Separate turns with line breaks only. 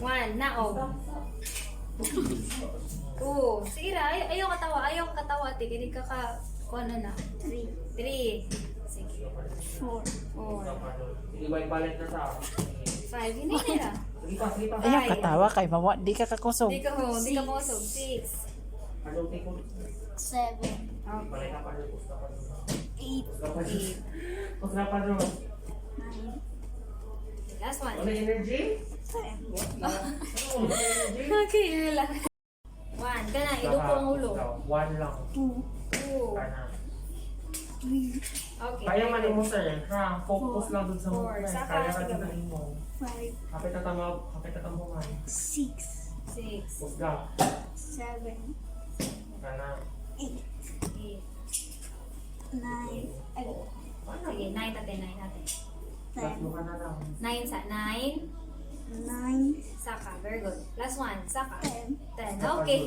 One. Naog. Two. Sige ra. Ayaw katawa. Ayaw katawa. Ate. Hindi ka ka... Kung ano na? Three. Sige. Four.
Iway balik na sa
Five. Hindi nila.
Sige pa.
Ayaw katawa kay mawa. Di ka kakusog.
Hindi ka ho. Hindi ka kusog. Six.
Ano take ko?
Seven.
Balik ka pa rin.
Eight.
Kusna pa rin.
Nine.
Last one.
Wala energy?
Ten.
Okay, yun lang. One. Gana. Ilupo ang ulo.
One lang.
Two.
Two.
Kana.
Three.
Okay.
Kaya man mo sir, ha? Focus lang dun sa
Four.
movement.
Saka,
Kaya ka
sige.
din mo.
Five.
Kapit na tamuhan.
Six.
Six.
Pusga.
Seven.
Kana.
Eight.
Eight.
Nine. Ay,
Sige, nine natin.
ten.
Tatlo ka na lang.
Nine.
Nine.
Saka. Very good. Last one. Saka.
Ten.
10. Okay.